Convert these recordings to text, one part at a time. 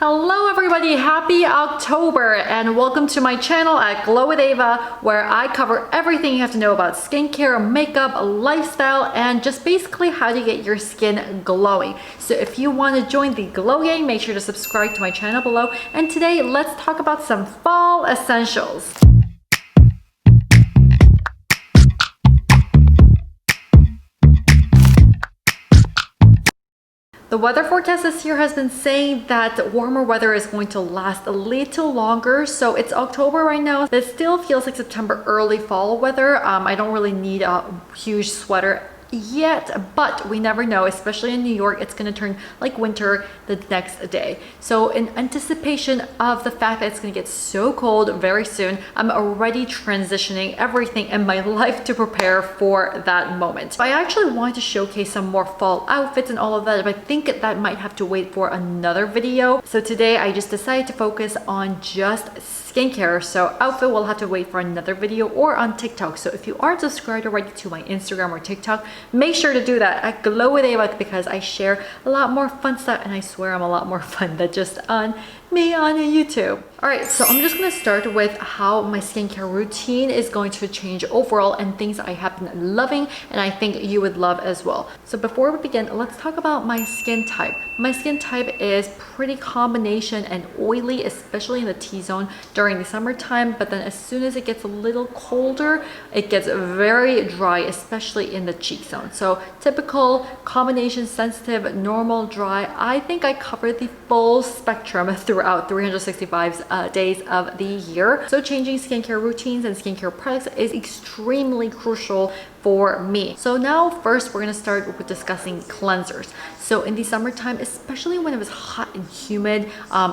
Hello everybody, happy October and welcome to my channel at Glow with Ava, where I cover everything you have to know about skincare, makeup, lifestyle, and just basically how to get your skin glowing. So if you want to join the Glow Gang, make sure to subscribe to my channel below. And today let's talk about some fall essentials. The weather forecast this year has been saying that warmer weather is going to last a little longer. So it's October right now, but it still feels like September, early fall weather. I don't really need a huge sweater yet, but we never know, especially in New York. It's going to turn like winter the next day. So in anticipation of the fact that it's going to get so cold very soon, I'm already transitioning everything in my life to prepare for that moment. I actually wanted to showcase some more fall outfits and all of that, but I think that might have to wait for another video. So today I just decided to focus on just skincare. So outfit will have to wait for another video or on TikTok. So if you aren't subscribed already to my Instagram or TikTok, make sure to do that at Glow with Ava, because I share a lot more fun stuff, and I swear I'm a lot more fun than just on me on YouTube. All right, so I'm just gonna start with how my skincare routine is going to change overall and things I have been loving and I think you would love as well. So before we begin, let's talk about my skin type. My skin type is pretty combination and oily, especially in the T-zone during the summertime, but then as soon as it gets a little colder, it gets very dry, especially in the cheek zone. So typical combination, sensitive, normal, dry. I think I covered the full spectrum throughout 365 days of the year. So changing skincare routines and skincare products is extremely crucial for me. So now first we're gonna start with discussing cleansers. So in the summertime, especially when it was hot and humid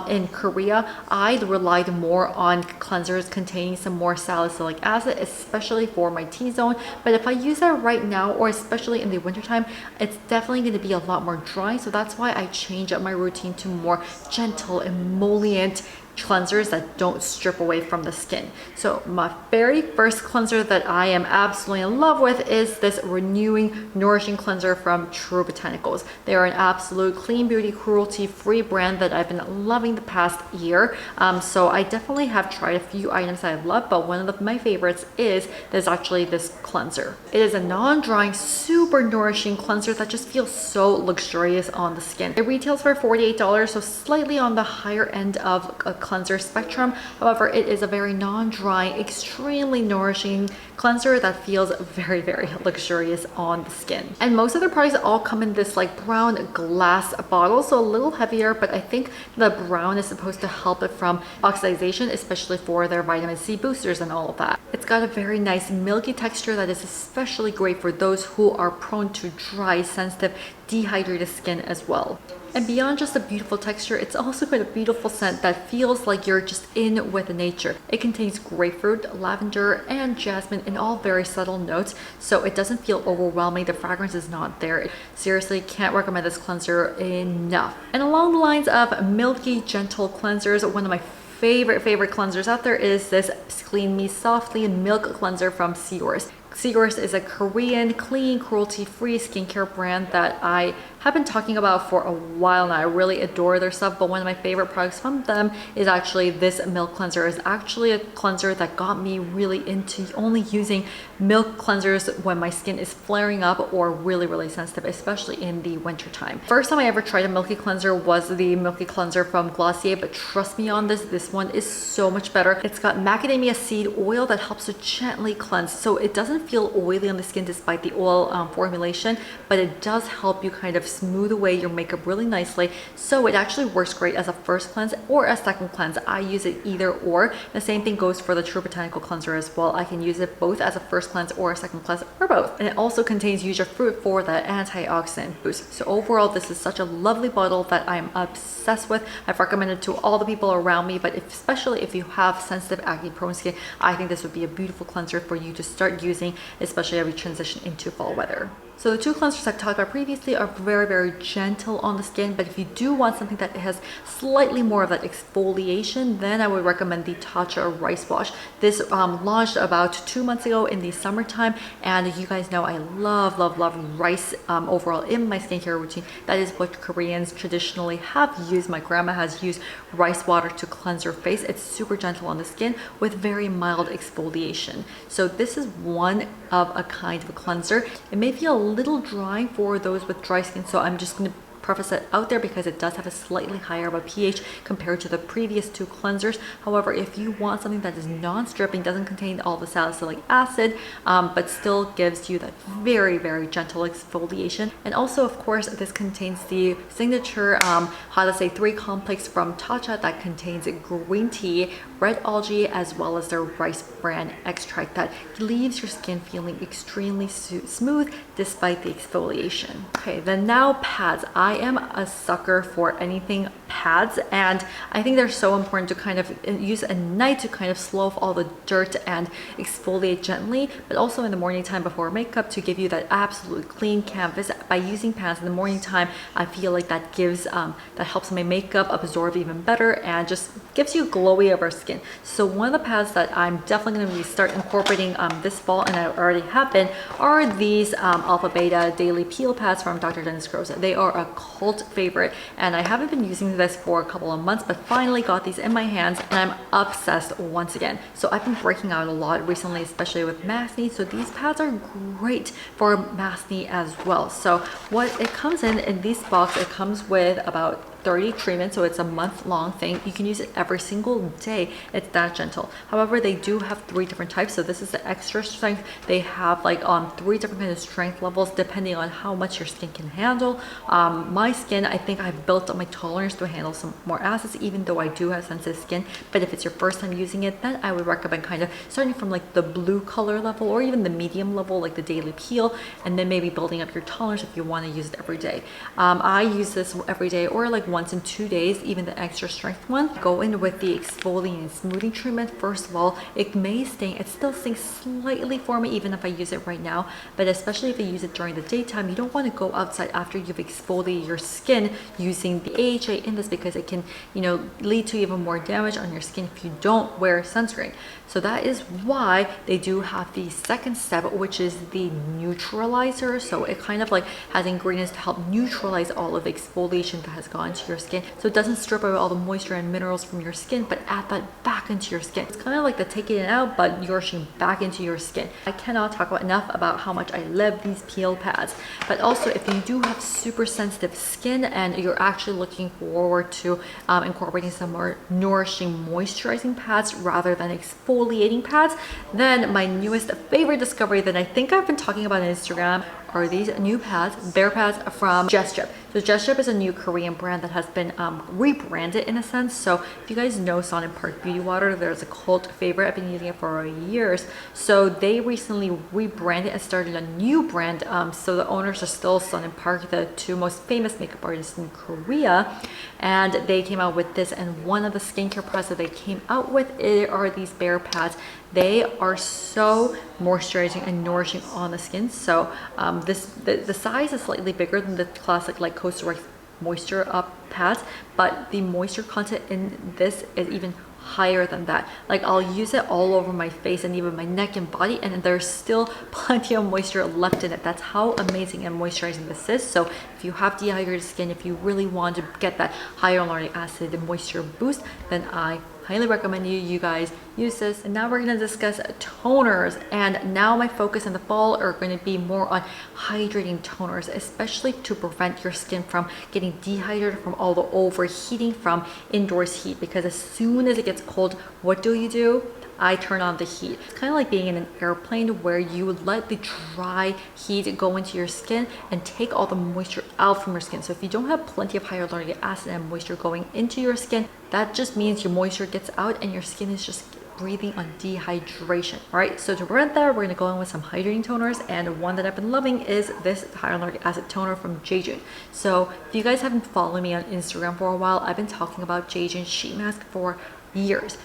in Korea, I relied more on cleansers containing some more salicylic acid, especially for my T-zone. But if I use that right now, or especially in the wintertime, it's definitely gonna be a lot more dry. So that's why I changed up my routine to more gentle, emollient cleansers that don't strip away from the skin. So my very first cleanser that I am absolutely in love with is this renewing nourishing cleanser from True Botanicals. They are an absolute clean beauty, cruelty free brand that I've been loving the past year. So I definitely have tried a few items that I love, but one of my favorites is actually this cleanser. It is a non-drying, super nourishing cleanser that just feels so luxurious on the skin. It retails for $48, so slightly on the higher end of a cleanser spectrum. However, it is a very non-drying, extremely nourishing cleanser that feels very, very luxurious on the skin. And most of their products all come in this like brown glass bottle, so a little heavier, but I think the brown is supposed to help it from oxidation, especially for their vitamin C boosters and all of that. It's got a very nice milky texture that is especially great for those who are prone to dry, sensitive, dehydrated skin as well. And beyond just a beautiful texture, it's also got a beautiful scent that feels like you're just in with nature. It contains grapefruit, lavender, and jasmine in all very subtle notes, so it doesn't feel overwhelming. The fragrance is not there. Seriously, can't recommend this cleanser enough. And along the lines of milky, gentle cleansers, one of my favorite cleansers out there is this Clean Me Softly Milk Cleanser from Seours. Seours is a Korean, clean, cruelty-free skincare brand that I have been talking about for a while now. I really adore their stuff, but one of my favorite products from them is actually this milk cleanser. It's actually a cleanser that got me really into only using milk cleansers when my skin is flaring up or really, really sensitive, especially in the winter time. First time I ever tried a milky cleanser was the milky cleanser from Glossier, but trust me on this one is so much better. It's got macadamia seed oil that helps to gently cleanse, so it doesn't feel oily on the skin despite the oil formulation, but it does help you kind of smooth away your makeup really nicely. So it actually works great as a first cleanse or a second cleanse. I use it either or. The same thing goes for the True Botanical cleanser as well. I can use it both as a first cleanse or a second cleanse, or both. And it also contains Yuja fruit for that antioxidant boost. So overall, this is such a lovely bottle that I'm obsessed with. I've recommended it to all the people around me, but especially if you have sensitive, acne prone skin, I think this would be a beautiful cleanser for you to start using, especially as we transition into fall weather. So the two cleansers I've talked about previously are very, very gentle on the skin, but if you do want something that has slightly more of that exfoliation, then I would recommend the Tatcha Rice Wash. This launched about 2 months ago in the summertime, and you guys know I love, love, love rice overall in my skincare routine. That is what Koreans traditionally have used. My grandma has used rice water to cleanse her face. It's super gentle on the skin with very mild exfoliation. So this is one of a kind of a cleanser. It may feel a little dry for those with dry skin, so I'm just going to preface it out there because it does have a slightly higher of a pH compared to the previous two cleansers. However, if you want something that is non-stripping, doesn't contain all the salicylic acid, but still gives you that very, very gentle exfoliation. And also, of course, this contains the signature Hada 3 complex from Tatcha that contains green tea, red algae, as well as their rice bran extract that leaves your skin feeling extremely smooth despite the exfoliation. Okay, then now pads. I am a sucker for anything pads, and I think they're so important to kind of use at night to kind of slow off all the dirt and exfoliate gently, but also in the morning time before makeup to give you that absolute clean canvas. By using pads in the morning time, I feel like that gives that helps my makeup absorb even better and just gives you glowy over skin. So one of the pads that I'm definitely going to start incorporating this fall, and I already have been, are these Alpha Beta Daily Peel pads from Dr. Dennis Gross. They are a cult favorite, and I haven't been using this for a couple of months, but finally got these in my hands and I'm obsessed once again. So I've been breaking out a lot recently, especially with acne, so these pads are great for acne as well. So what it comes in this box, it comes with about 30 treatments, so it's a month-long thing. You can use it every single day. It's that gentle. However, they do have 3 different types. So this is the extra strength. They have like 3 different kind of strength levels depending on how much your skin can handle. My skin, I think I've built up my tolerance to handle some more acids, even though I do have sensitive skin. But if it's your first time using it, then I would recommend kind of starting from like the blue color level or even the medium level, like the Daily Peel, and then maybe building up your tolerance if you want to use it every day. I use this every day or like once in 2 days, even the extra strength one. Go in with the exfoliating and smoothing treatment. First of all, it may sting. It still stings slightly for me even if I use it right now, but especially if you use it during the daytime, you don't want to go outside after you've exfoliated your skin using the AHA in this because it can, you know, lead to even more damage on your skin if you don't wear sunscreen. So that is why they do have the second step, which is the neutralizer. So it kind of like has ingredients to help neutralize all of the exfoliation that has gone to your skin. So it doesn't strip away all the moisture and minerals from your skin, but add that back into your skin. It's kind of like the taking it out, but nourishing back into your skin. I cannot talk about enough about how much I love these peel pads. But also, if you do have super sensitive skin and you're actually looking forward to incorporating some more nourishing moisturizing pads rather than exfoliating pads, then my newest favorite discovery that I think I've been talking about on Instagram are these new pads, Bare pads from Just Drip. So Just Drip is a new Korean brand that has been rebranded in a sense. So if you guys know Sonnet Park Beauty Water, there's a cult favorite. I've been using it for years. So they recently rebranded and started a new brand. So the owners are still Sonnet Park, the 2 most famous makeup artists in Korea. And they came out with this, and one of the skincare products that they came out with are these Bare pads. They are so moisturizing and nourishing on the skin. So the size is slightly bigger than the classic like Costa Rica moisture up pads, but the moisture content in this is even higher than that. Like I'll use it all over my face and even my neck and body, and there's still plenty of moisture left in it. That's how amazing and moisturizing this is. So if you have dehydrated skin, if you really want to get that hyaluronic acid and moisture boost, then I highly recommend you guys use this. And now we're going to discuss toners, and now my focus in the fall are going to be more on hydrating toners, especially to prevent your skin from getting dehydrated from all the overheating from indoors heat, because as soon as it gets cold, what do? I turn on the heat. It's kind of like being in an airplane where you would let the dry heat go into your skin and take all the moisture out from your skin. So if you don't have plenty of hyaluronic acid and moisture going into your skin, that just means your moisture gets out and your skin is just breathing on dehydration. All right, so to prevent that, we're gonna go in with some hydrating toners, and one that I've been loving is this hyaluronic acid toner from Jaejun. So if you guys haven't followed me on Instagram for a while, I've been talking about Jaejun sheet mask for years,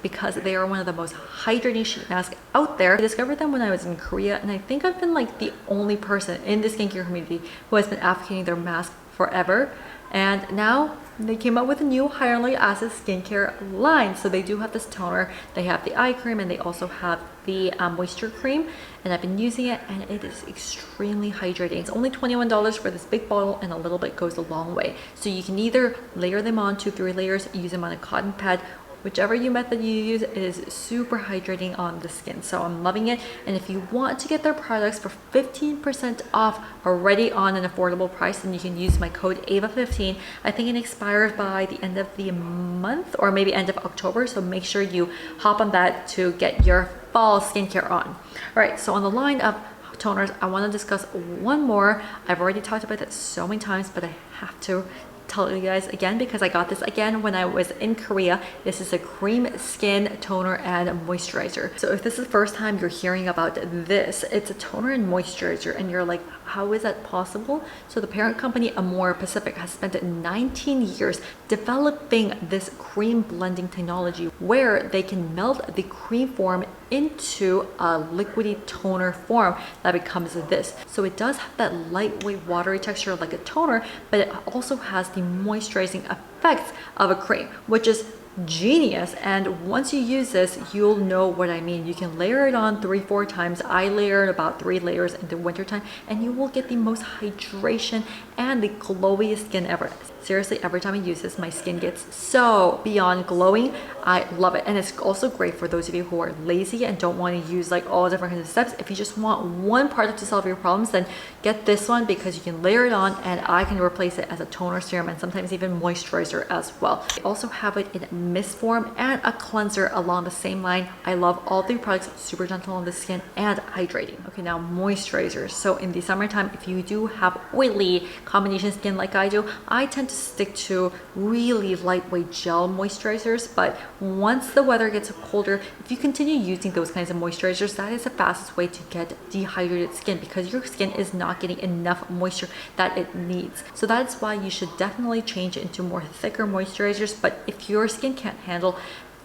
because they are one of the most hydrating sheet masks out there. I discovered them when I was in Korea, and I think I've been like the only person in the skincare community who has been advocating their mask forever. And now they came up with a new hyaluronic acid skincare line. So they do have this toner, they have the eye cream, and they also have the moisture cream. And I've been using it, and it is extremely hydrating. It's only $21 for this big bottle, and a little bit goes a long way. So you can either layer them on 2-3 layers, use them on a cotton pad. Whichever method you use, it is super hydrating on the skin. So I'm loving it. And if you want to get their products for 15% off already on an affordable price, then you can use my code AVA15. I think it expires by the end of the month, or maybe end of October. So make sure you hop on that to get your fall skincare on. All right, so on the line of toners, I want to discuss one more. I've already talked about it so many times, but I have to tell you guys again because I got this again when I was in Korea. This is a cream skin toner and moisturizer. So if this is the first time you're hearing about this, it's a toner and moisturizer, and you're like, how is that possible? So the parent company Amore Pacific has spent 19 years developing this cream blending technology where they can melt the cream form into a liquidy toner form that becomes this. So it does have that lightweight watery texture like a toner, but it also has the moisturizing effects of a cream, which is genius. And once you use this, you'll know what I mean. You can layer it on 3-4 times. I layered about 3 layers in the wintertime, and you will get the most hydration and the glowiest skin ever. Seriously, every time I use this, my skin gets so beyond glowing. I love it. And it's also great for those of you who are lazy and don't want to use like all different kinds of steps. If you just want one product to solve your problems, then get this one because you can layer it on, and I can replace it as a toner, serum, and sometimes even moisturizer as well. I also have it in mist form and a cleanser along the same line. I love all 3 products, super gentle on the skin and hydrating. Okay, now moisturizers. So in the summertime, if you do have oily combination skin like I do, I tend to stick to really lightweight gel moisturizers. But once the weather gets colder, if you continue using those kinds of moisturizers, that is the fastest way to get dehydrated skin because your skin is not getting enough moisture that it needs. So that's why you should definitely change it into more thicker moisturizers. But if your skin can't handle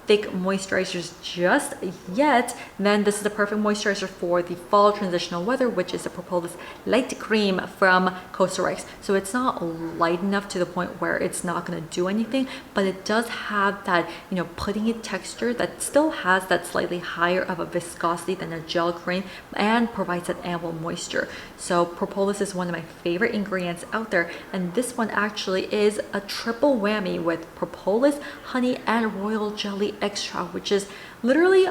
thick moisturizers just yet, then this is the perfect moisturizer for the fall transitional weather, which is the Propolis Light Cream from Cosrx. So it's not light enough to the point where it's not going to do anything, but it does have that, you know, puddingy texture that still has that slightly higher of a viscosity than a gel cream and provides that ample moisture. So Propolis is one of my favorite ingredients out there, and this one actually is a triple whammy with Propolis, honey, and royal jelly extract, which is literally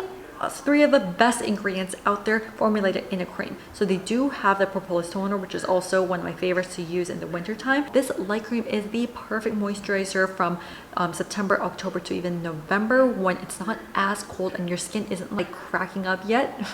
3 of the best ingredients out there formulated in a cream. So they do have the Propolis toner, which is also one of my favorites to use in the winter time. This light cream is the perfect moisturizer from September, October to even November when it's not as cold and your skin isn't like cracking up yet.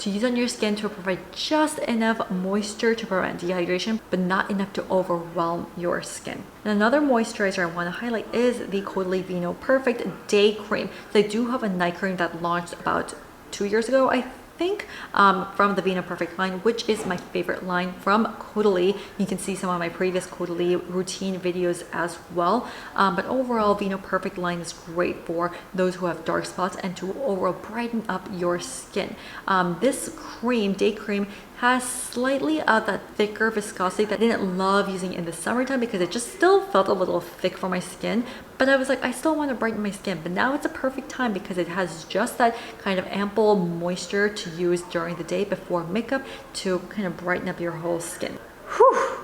To use on your skin to provide just enough moisture to prevent dehydration, but not enough to overwhelm your skin. And another moisturizer I want to highlight is the Caudalie Vino Perfect Day Cream. They do have a night cream that launched about 2 years ago, I think, from the Vino Perfect line, which is my favorite line from Caudalie. You can see some of my previous Caudalie routine videos as well. But overall, Vino Perfect line is great for those who have dark spots and to overall brighten up your skin. This cream, day cream, has slightly of that thicker viscosity that I didn't love using in the summertime because it just still felt a little thick for my skin. But I was like, I still want to brighten my skin. But now it's a perfect time because it has just that kind of ample moisture to use during the day before makeup to kind of brighten up your whole skin. Whew!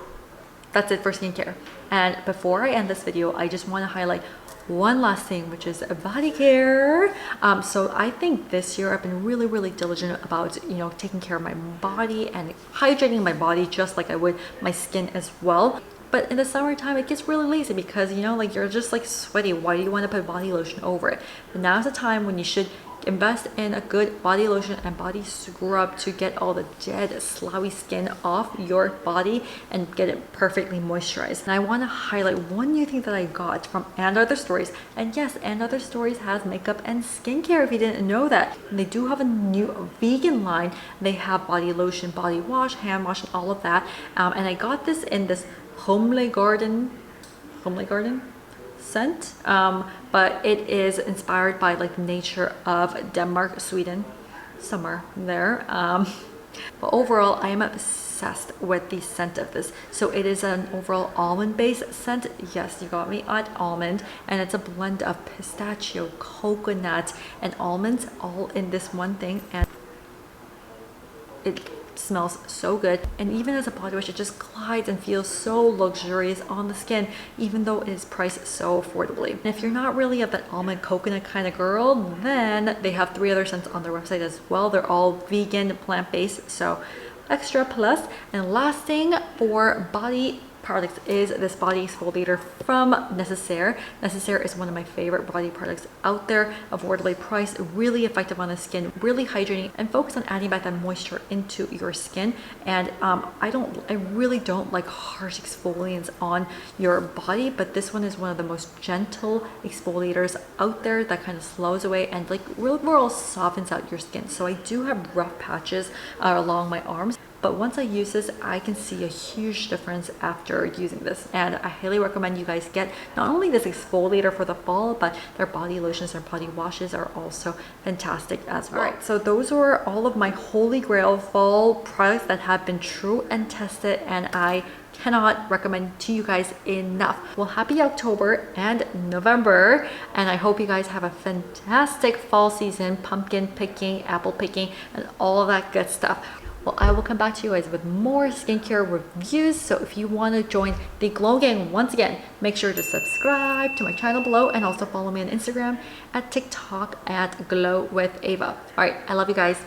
That's it for skincare. And before I end this video, I just want to highlight one last thing, which is body care. So I think this year I've been really diligent about, you know, taking care of my body and hydrating my body just like I would my skin as well. But in the summertime, it gets really lazy because, you know, like you're just like sweaty. Why do you want to put body lotion over it? But now's the time when you should invest in a good body lotion and body scrub to get all the dead, sloughy skin off your body and get it perfectly moisturized. And I want to highlight one new thing that I got from And Other Stories. And yes, And Other Stories has makeup and skincare if you didn't know that. And they do have a new vegan line. They have body lotion, body wash, hand wash, and all of that. And I got this in this Homely Garden scent, but it is inspired by like nature of Denmark, Sweden, somewhere there. But overall, I am obsessed with the scent of this. So it is an overall almond based scent. Yes, you got me at almond, and it's a blend of pistachio, coconut, and almonds all in this one thing, and it smells so good. And even as a body wash, it just glides and feels so luxurious on the skin, even though it is priced so affordably. And if you're not really of that almond coconut kind of girl, then they have 3 other scents on their website as well. They're all vegan, plant-based, so extra plus. And last thing for body products is this body exfoliator from Necessaire. Necessaire is one of my favorite body products out there, affordably priced, really effective on the skin, really hydrating, and focus on adding back that moisture into your skin. And I really don't like harsh exfoliants on your body, but this one is one of the most gentle exfoliators out there that kind of slows away and like really more softens out your skin. So I do have rough patches along my arms, but once I use this, I can see a huge difference after using this. And I highly recommend you guys get not only this exfoliator for the fall, but their body lotions, their body washes are also fantastic as well. All right, so those were all of my holy grail fall products that have been true and tested, and I cannot recommend to you guys enough. Well, happy October and November, and I hope you guys have a fantastic fall season, pumpkin picking, apple picking, and all of that good stuff. Well, I will come back to you guys with more skincare reviews. So if you want to join the Glow Gang once again, make sure to subscribe to my channel below, and also follow me on Instagram, at TikTok at Glow with Ava. All right, I love you guys.